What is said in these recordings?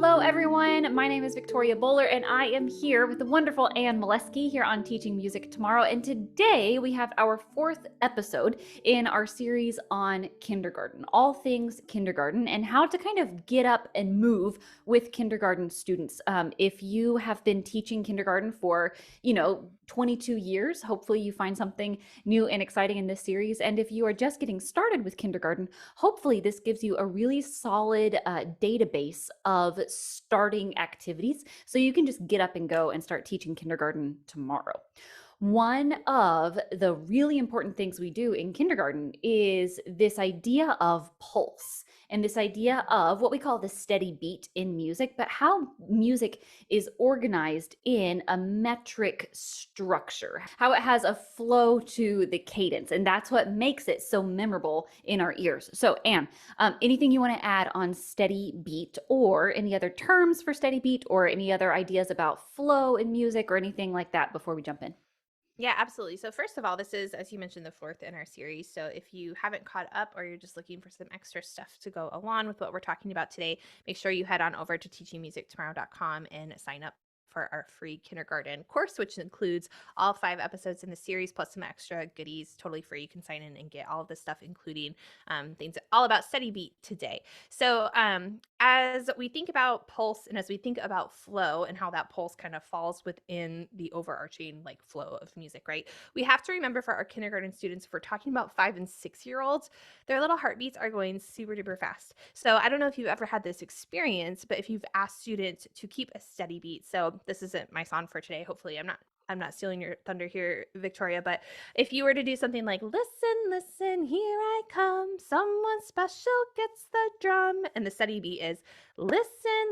Hello, everyone. My name is Victoria Bowler, and I am here with the wonderful Anne Molesky here on Teaching Music Tomorrow. And today we have our fourth episode in our series on kindergarten, all things kindergarten, and how to kind of get up and move with kindergarten students. If you have been teaching kindergarten for, 22 years, hopefully you find something new and exciting in this series. And if you are just getting started with kindergarten, hopefully this gives you a really solid database of starting activities so you can just get up and go and start teaching kindergarten tomorrow. One of the really important things we do in kindergarten is this idea of pulse and this idea of what we call the steady beat in music, but how music is organized in a metric structure, how it has a flow to the cadence. And that's what makes it so memorable in our ears. So Anne, anything you want to add on steady beat or any other terms for steady beat or any other ideas about flow in music or anything like that before we jump in? Yeah, absolutely. So first of all, this is, as you mentioned, the fourth in our series. So if you haven't caught up or you're just looking for some extra stuff to go along with what we're talking about today, make sure you head on over to teachingmusictomorrow.com and sign up for our free kindergarten course, which includes all 5 episodes in the series plus some extra goodies, totally free. You can sign in and get all of this stuff, including things all about steady beat today. So as we think about pulse and as we think about flow and how that pulse kind of falls within the overarching like flow of music, right? We have to remember for our kindergarten students, if we're talking about 5 and 6 year olds, their little heartbeats are going super duper fast. So I don't know if you've ever had this experience, but if you've asked students to keep a steady beat, so this isn't my song for today. Hopefully I'm not stealing your thunder here, Victoria, but if you were to do something like, listen, listen, here I come, someone special gets the drum, and the steady beat is, listen,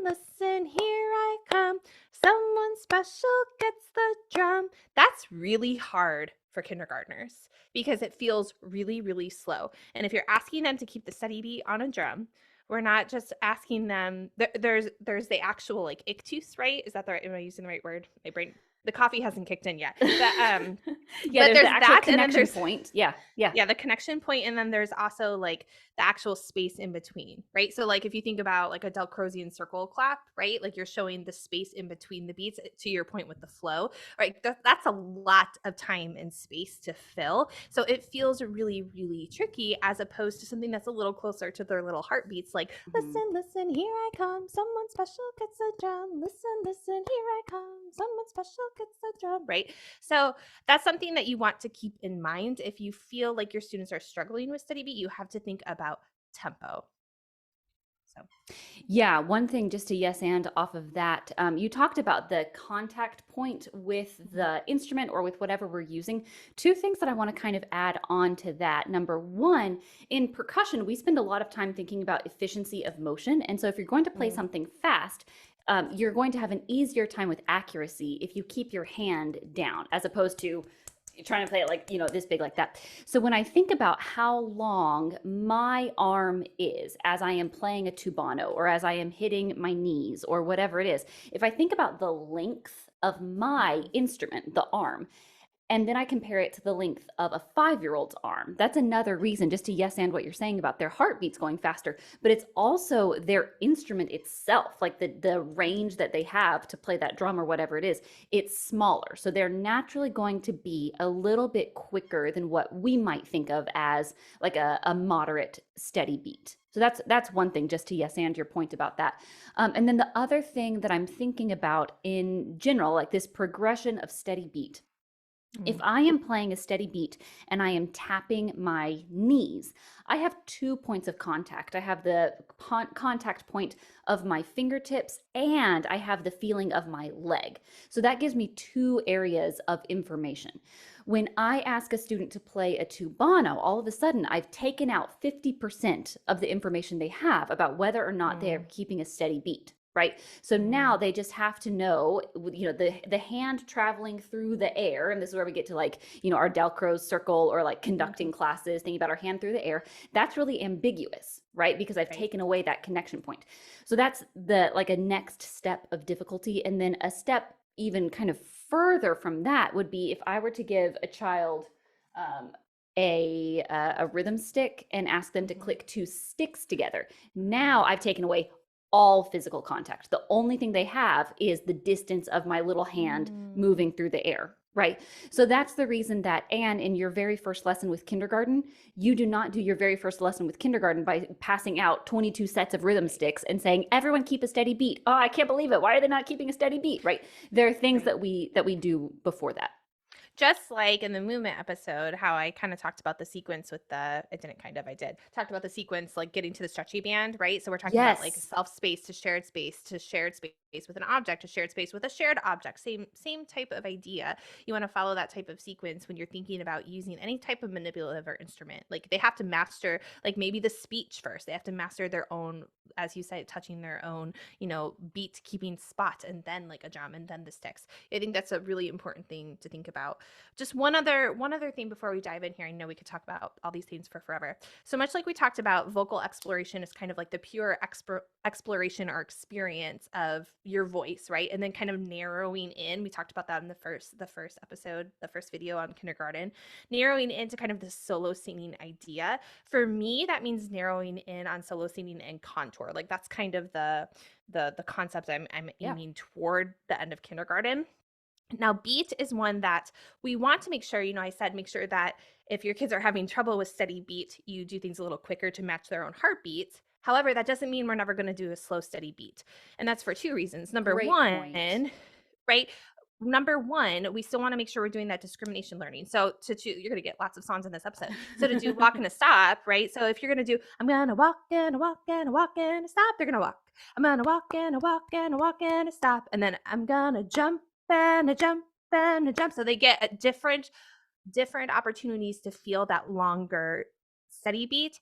listen, here I come, someone special gets the drum. That's really hard for kindergartners because it feels really, really slow. And if you're asking them to keep the steady beat on a drum, we're not just asking them. There's the actual like ictus, right? Is that the right? Am I using the right word? My brain, the coffee hasn't kicked in yet. Yeah, But there's the there's actual that, and then connection there's point. Yeah. the connection point, and then there's also like the actual space in between, right? So like if you think about like a Dalcrozian circle clap, right? Like you're showing the space in between the beats to your point with the flow, right? That's a lot of time and space to fill. So it feels really, really tricky as opposed to something that's a little closer to their little heartbeats, like, Mhm. listen, listen, here I come, someone special gets a drum, listen, listen, here I come, someone special gets a drum, right? So that's something that you want to keep in mind. If you feel like your students are struggling with steady beat, you have to think about tempo. So, Yeah, one thing just to yes and off of that, you talked about the contact point with mhm. the instrument or with whatever we're using. Two things that I want to kind of add on to that. Number one, in percussion, we spend a lot of time thinking about efficiency of motion. And so if you're going to play Mm, something fast, you're going to have an easier time with accuracy if you keep your hand down as opposed to trying to play it like this big like that. So when I think about how long my arm is as I am playing a tubano or as I am hitting my knees or whatever it is, if I think about the length of my mhm. instrument, the arm, and then I compare it to the length of a 5-year-old's arm. That's another reason, just to yes and what you're saying about their heartbeats going faster, but it's also their instrument itself, like the range that they have to play that drum or whatever it is, it's smaller. So they're naturally going to be a little bit quicker than what we might think of as like a moderate steady beat. So that's one thing, just to yes and your point about that. And then the other thing that I'm thinking about in general, like this progression of steady beat, if Mm, I am playing a steady beat and I am tapping my knees, I have 2 points of contact. I have the contact point of my fingertips and I have the feeling of my leg. So that gives me 2 areas of information. When I ask a student to play a tubano, all of a sudden I've taken out 50% of the information they have about whether or not they are mm, keeping a steady beat. Right. So now mm, they just have to know, the hand traveling through the air. And this is where we get to like, our Delcroze circle or like mhm. conducting classes, thinking about our hand through the air. That's really ambiguous, right? Because I've Right. taken away that connection point. So that's the like a next step of difficulty. And then a step even kind of further from that would be if I were to give a child um, a rhythm stick and ask them to Mhm. click 2 sticks together. Now I've taken away all physical contact. The only thing they have is the distance of my little hand moving through the air, right? So that's the reason that, Anne, in your very first lesson with kindergarten, you do not do your very first lesson with kindergarten by passing out 22 sets of rhythm sticks and saying, everyone keep a steady beat. Oh, I can't believe it. Why are they not keeping a steady beat, right? There are things that we do before that. Just like in the movement episode, how I kind of talked about the sequence with I did. Talked about the sequence, like getting to the stretchy band, right? So we're talking about like Yes. self space to shared space to shared space with an object to shared space with a shared object. Same type of idea. You want to follow that type of sequence when you're thinking about using any type of manipulative or instrument. Like they have to master, like maybe the speech first. They have to master their own, as you said, touching their own, beat keeping spot, and then like a drum, and then the sticks. I think that's a really important thing to think about. Just one other thing before we dive in here. I know we could talk about all these things for forever. So much like we talked about, vocal exploration is kind of like the pure exploration or experience of your voice, right? And then kind of narrowing in. We talked about that in the first episode, the first video on kindergarten, narrowing into kind of the solo singing idea. For me, that means narrowing in on solo singing and contour. Like that's kind of the concept I'm aiming toward the end of kindergarten. Now, beat is one that we want to make sure, I said make sure that if your kids are having trouble with steady beat, you do things a little quicker to match their own heartbeats. However, that doesn't mean we're never going to do a slow, steady beat. And that's for two reasons. Number Great one, point. right? Number one, we still want to make sure we're doing that discrimination learning. So you're going to get lots of songs in this episode. So to do walk and a stop, right? So if you're going to do, I'm going to walk and a walk and a walk and a stop, they're going to walk. I'm going to walk and a walk and a walk and a stop. And then I'm going to jump and a jump and a jump. So they get a different opportunities to feel that longer steady beat.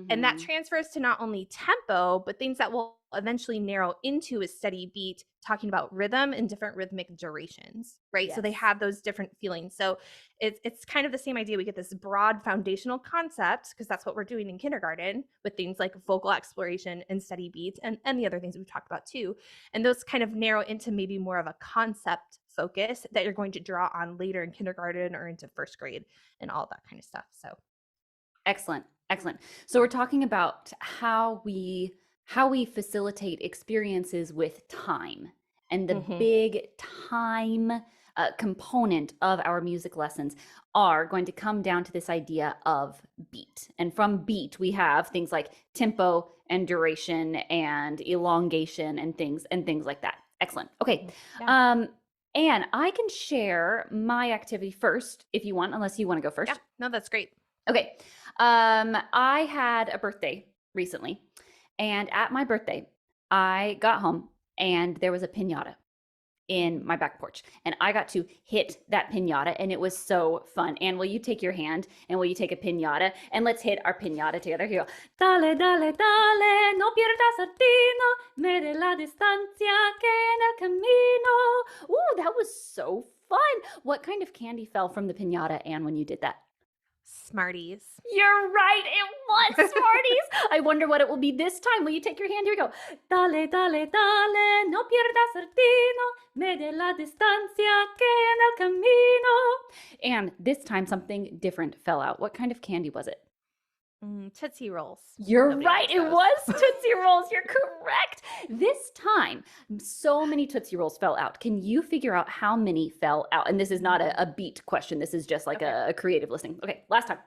And that transfers to not only tempo, but things that will eventually narrow into a steady beat, talking about rhythm and different rhythmic durations, right? Yes. So they have those different feelings. So it's kind of the same idea. We get this broad foundational concept, because that's what we're doing in kindergarten with things like vocal exploration and steady beats and the other things we've talked about too. And those kind of narrow into maybe more of a concept focus that you're going to draw on later in kindergarten or into first grade and all that kind of stuff. So excellent. So we're talking about how we facilitate experiences with time, and the big time component of our music lessons are going to come down to this idea of beat. And from beat, we have things like tempo and duration and elongation and things like that. Excellent. Okay. Anne, I can share my activity first if you want, unless you want to go first. Yeah, no, that's great. Okay. I had a birthday recently, and at my birthday, I got home and there was a piñata in my back porch, and I got to hit that piñata, and it was so fun. And will you take your hand and will you take a piñata, and let's hit our piñata together? Here you go. Dale, dale, dale, no pierdas el tino, mede la distancia que en el camino. Ooh, that was so fun. What kind of candy fell from the piñata, Anne, when you did that? Smarties. You're right, it was Smarties. I wonder what it will be this time. Will you take your hand? Here we go. Dale, dale, dale, no pierdas el tino, mede la distancia que en el camino. And this time something different fell out. What kind of candy was it? Tootsie Rolls. You're right, it was Tootsie Rolls. You're correct. This time, so many Tootsie Rolls fell out. Can you figure out how many fell out? And this is not a beat question. This is just like a creative listening. Okay, last time.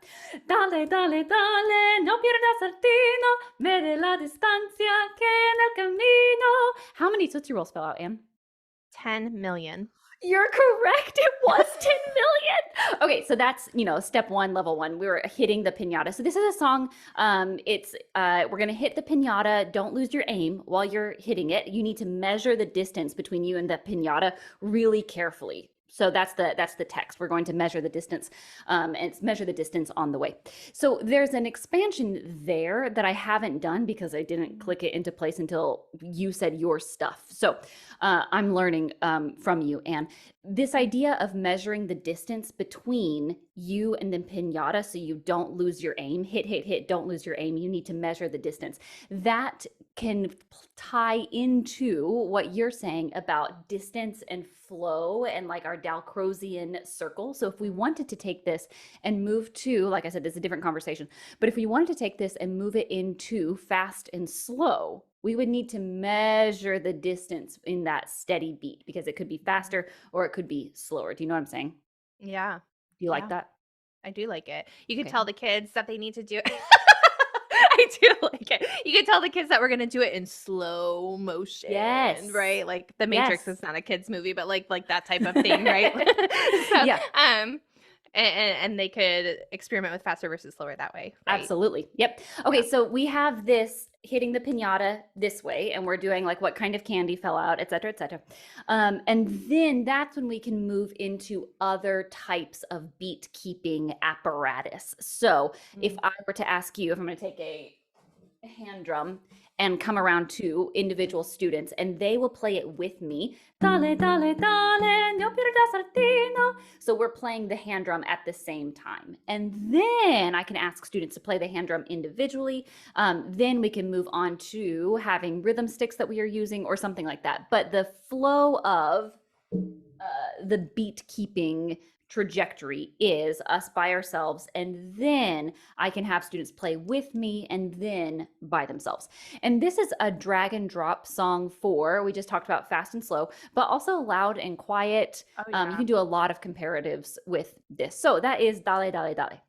Dale, dale, dale, no pierdas el tino, mede la distancia que en el camino. How many Tootsie Rolls fell out, Anne? 10 million. You're correct. It was 10 million. Okay, so that's, step one, level one. We were hitting the piñata. So this is a song. We're going to hit the piñata. Don't lose your aim while you're hitting it. You need to measure the distance between you and the piñata really carefully. So that's the text. We're going to measure the distance, and measure the distance on the way. So there's an expansion there that I haven't done because I didn't click it into place until you said your stuff. So I'm learning from you, Anne. This idea of measuring the distance between you and the piñata so you don't lose your aim. Hit, don't lose your aim. You need to measure the distance. That can tie into what you're saying about distance and flow and like our Dalcrozian circle. So if we wanted to take this and move to, like I said, this is a different conversation, but if we wanted to take this and move it into fast and slow, we would need to measure the distance in that steady beat because it could be faster or it could be slower. Do you know what I'm saying? Yeah. Do you like Yeah. that? I do like it. You can Okay. tell the kids that they need to do it. I do like it. You can tell the kids that we're gonna do it in slow motion, Yes. right? Like The Matrix Yes. is not a kids movie, but like that type of thing, right? So, Yeah. and they could experiment with faster versus slower that way, right? Absolutely. Yep. Okay, Yeah. so we have this hitting the pinata this way, and we're doing like what kind of candy fell out, et cetera, et cetera. And then that's when we can move into other types of beat keeping apparatus. So if Mm. I were to ask you, if I'm going to take a hand drum and come around to individual students and they will play it with me. Dale, dale, dale, yo quiero danzartino. So we're playing the hand drum at the same time. And then I can ask students to play the hand drum individually. Then we can move on to having rhythm sticks that we are using or something like that. But the flow of the beat keeping trajectory is us by ourselves, and then I can have students play with me and then by themselves. And this is a drag and drop song for, we just talked about fast and slow, but also loud and quiet. Oh You yeah. can do a lot of comparatives with this. So that is Dale Dale Dale.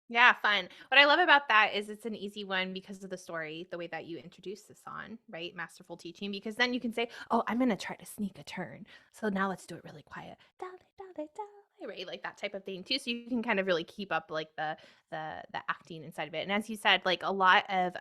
Yeah, fun. What I love about that is it's an easy one because of the story, the way that you introduce this on, right? Masterful teaching, because then you can say, oh, I'm going to try to sneak a turn. So now let's do it really quiet. Dale, dale, dale, right? Like that type of thing too. So you can kind of really keep up like the acting inside of it. And as you said, like a lot of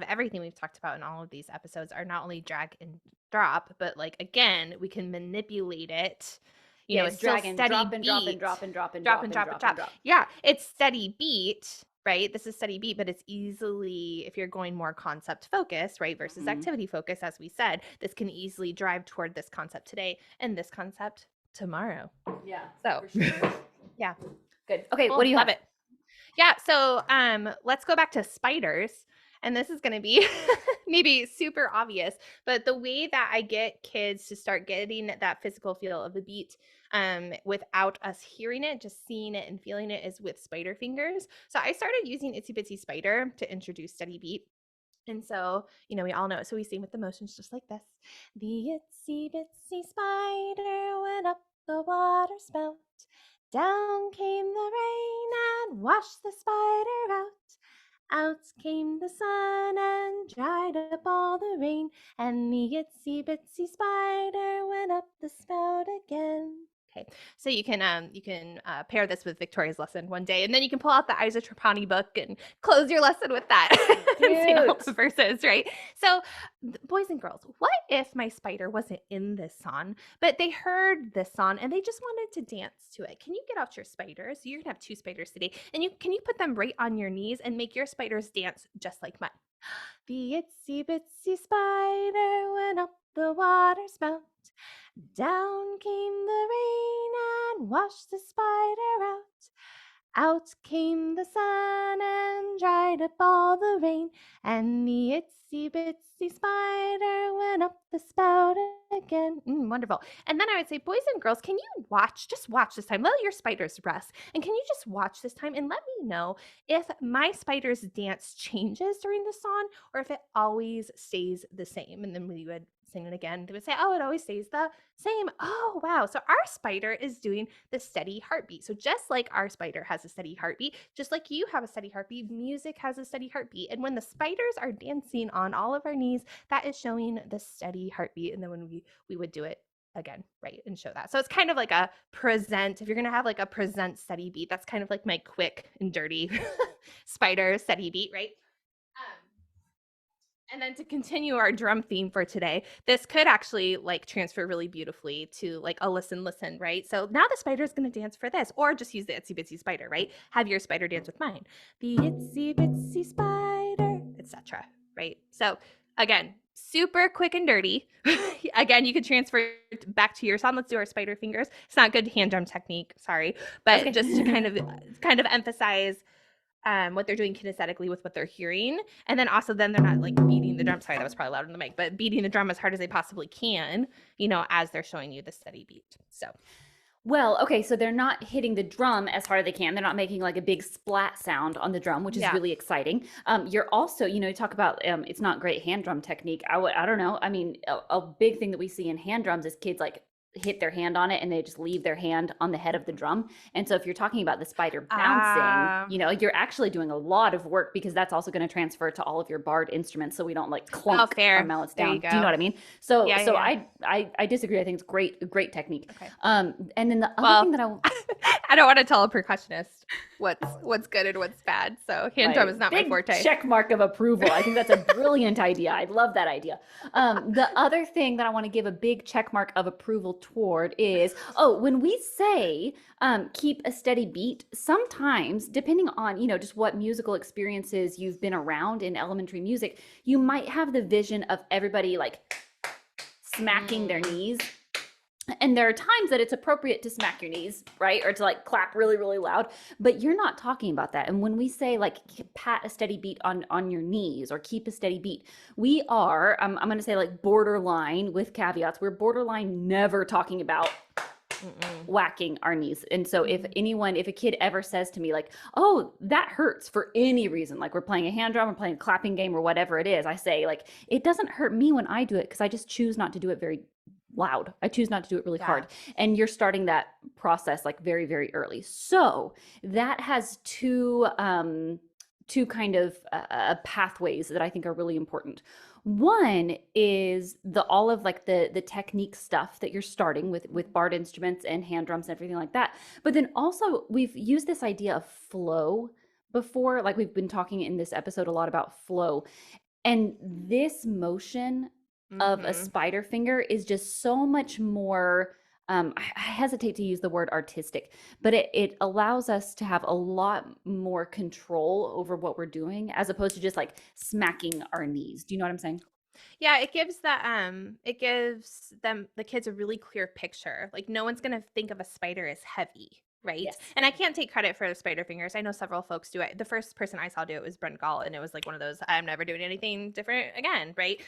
everything we've talked about in all of these episodes are not only drag and drop, but like again, we can manipulate it. You know, Yes, it's still drag and steady drop and drop and beat. drop and drop and Drop drop and and drop and drop and drop. drop. Yeah, it's steady beat, right? This is steady beat, but it's easily, if you're going more concept focused, right, versus activity focused, as we said, this can easily drive toward this concept today and this concept tomorrow. Yeah. So, For sure. yeah. Good. Okay, Cool. what do you Love have? it. Yeah, so let's go back to spiders. And this is going to be maybe super obvious, but the way that I get kids to start getting that physical feel of the beat without us hearing it, just seeing it and feeling it, is with spider fingers. So I started using Itsy Bitsy Spider to introduce steady beat. And so, we all know it. So we sing with the motions just like this. The itsy bitsy spider went up the water spout. Down came the rain and washed the spider out. Out came the sun and dried up all the rain. And the itsy bitsy spider went up the spout again. Okay, so you can pair this with Victoria's lesson one day, and then you can pull out the Isa Trapani book and close your lesson with that. Sing all the verses, right? So, boys and girls, what if my spider wasn't in this song, but they heard this song and they just wanted to dance to it? Can you get out your spiders? You're gonna have 2 spiders today, and can you put them right on your knees and make your spiders dance just like mine? The itsy bitsy spider went up the water spout. Down came the rain and washed the spider out. Out came the sun and dried up all the rain. And the itsy bitsy spider went up the spout again. Wonderful. And then I would say, boys and girls, can you just watch this time? Let your spiders rest. And can you just watch this time and let me know if my spider's dance changes during the song or if it always stays the same? And then we would sing it again. They would say, oh, it always stays the same. Oh, wow. So our spider is doing the steady heartbeat. So just like our spider has a steady heartbeat, just like you have a steady heartbeat, music has a steady heartbeat. And when the spiders are dancing on all of our knees, that is showing the steady heartbeat. And then when we would do it again, right, and show that. So it's kind of like a present. If you're going to have like a present steady beat, that's kind of like my quick and dirty spider steady beat, right? And then to continue our drum theme for today, this could actually like transfer really beautifully to like a listen, right? So now the spider is going to dance for this, or just use the itsy bitsy spider, right? Have your spider dance with mine. The itsy bitsy spider, etc. Right? So again, super quick and dirty. Again, you could transfer back to your song. Let's do our spider fingers. It's not good hand drum technique, sorry, but okay. Just to kind of emphasize what they're doing kinesthetically with what they're hearing. And then also then they're not like beating the drum. Sorry, that was probably loud in the mic, but beating the drum as hard as they possibly can, as they're showing you the steady beat. So Well, okay, so they're not hitting the drum as hard as they can. They're not making like a big splat sound on the drum, which is Yeah. really exciting. You're also, you talk about it's not great hand drum technique. I don't know. I mean, a big thing that we see in hand drums is kids like hit their hand on it and they just leave their hand on the head of the Mhm. drum. And so if you're talking about the spider bouncing, Ah. you're actually doing a lot of work because that's also going to transfer to all of your barred instruments so we don't like Oh, clunk our fair. mallets There you down. Do you know go. what I mean? So Yeah, yeah, so yeah. I disagree. I think it's great technique. Okay. And then the other thing Well, that I I don't want to tell a percussionist what's good and what's bad. So hand drum is Right. not my Big forte. check mark of approval. I think that's a brilliant idea. I love that idea. The other thing that I want to give a big check mark of approval toward is when we say keep a steady beat, sometimes, depending on, just what musical experiences you've been around in elementary music, you might have the vision of everybody like smacking their Mm. knees, and there are times that it's appropriate to smack your knees, right? Or to like clap really, really loud, but you're not talking about that. And when we say like pat a steady beat on your knees or keep a steady beat, we are, I'm going to say like borderline with caveats. We're borderline never talking about Mm-mm. whacking our knees. And so if Mm. a kid ever says to me like, oh, that hurts for any reason, like we're playing a hand drum or playing a clapping game or whatever it is, I say like, it doesn't hurt me when I do it because I just choose not to do it very loud. I choose not to do it really Yeah. hard. And you're starting that process like very, very early. So that has two kind of pathways that I think are really important. One is the all of like the technique stuff that you're starting with barred instruments and hand drums and everything like that. But then also we've used this idea of flow before, like we've been talking in this episode a lot about flow. And this motion of a Mm-hmm. spider finger is just so much more I hesitate to use the word artistic, but it allows us to have a lot more control over what we're doing as opposed to just like smacking our knees. Do you know what I'm saying? Yeah, it gives them the kids a really clear picture. Like no one's gonna think of a spider as heavy, right? Yes. And I can't take credit for the spider fingers. I know several folks do it. The first person I saw do it was Brent Gall, and it was like one of those I'm never doing anything different again, right?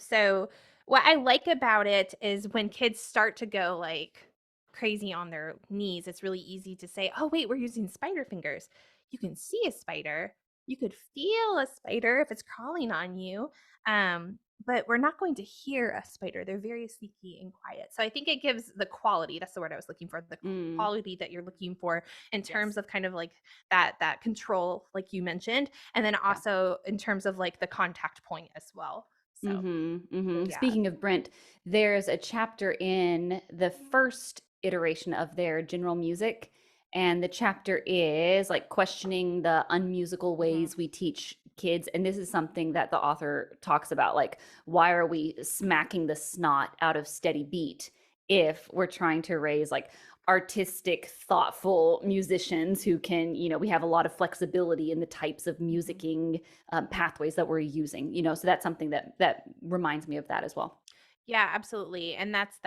So what I like about it is when kids start to go like crazy on their knees, it's really easy to say, "Oh, wait, we're using spider fingers." You can see a spider. You could feel a spider if it's crawling on you. Um, but we're not going to hear a spider. They're very sneaky and quiet. So I think it gives the quality. That's the word I was looking for. The Mm, quality that you're looking for in terms yes. of kind of like that control, like you mentioned, and then Yeah. also in terms of like the contact point as well. So yeah. Speaking of Brent, there's a chapter in the first iteration of their general music, and the chapter is like questioning the unmusical Mhm. ways we teach kids. And this is something that the author talks about, like, why are we smacking the snot out of steady beat if we're trying to raise like artistic, thoughtful musicians who can, we have a lot of flexibility in the types of Mhm. musicking pathways that we're using, so that's something that reminds me of that as well. Yeah, absolutely. And that's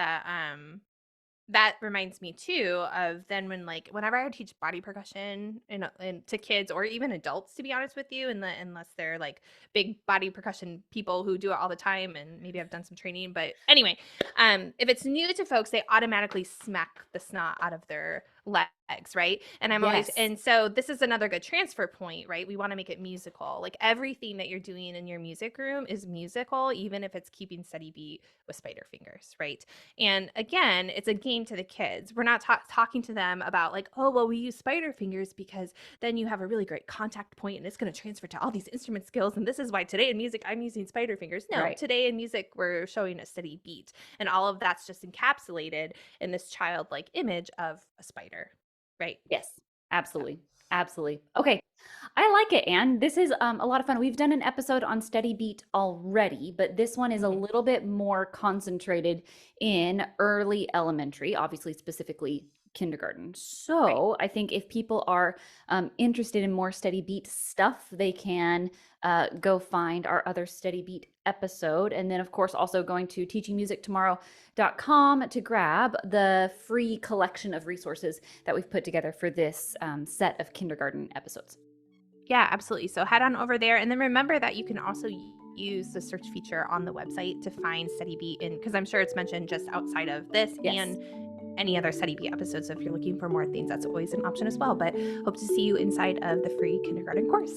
that reminds me too of then when like whenever I would teach body percussion and to kids or even adults, to be honest with you, unless they're like big body percussion people who do it all the time, and maybe I've done some training. But anyway, if it's new to folks, they automatically smack the snot out of their legs, right? And I'm always Yes. and so this is another good transfer point, right? We want to make it musical. Like everything that you're doing in your music room is musical, even if it's keeping steady beat with spider fingers, right? And again, it's a game to the kids. We're not talking to them about like, oh, well, we use spider fingers because then you have a really great contact point and it's going to transfer to all these instrument skills. And this is why today in music, I'm using spider fingers. No, Right. today in music, we're showing a steady beat. And all of that's just encapsulated in this childlike image of a spider, right? Yes. So, Absolutely. Absolutely. Okay. I like it, Anne. This is a lot of fun. We've done an episode on steady beat already, but this one is a mhm, little bit more concentrated in early elementary, obviously, specifically kindergarten. right. So I think if people are interested in more steady beat stuff, they can go find our other steady beat episode. And then, of course, also going to teachingmusictomorrow.com to grab the free collection of resources that we've put together for this set of kindergarten episodes. Yeah, absolutely. So head on over there. And then remember that you can also use the search feature on the website to find Steady Beat. And because I'm sure it's mentioned just outside of this Yes. and any other Study Bee episodes. So if you're looking for more things, that's always an option as well. But hope to see you inside of the free kindergarten course.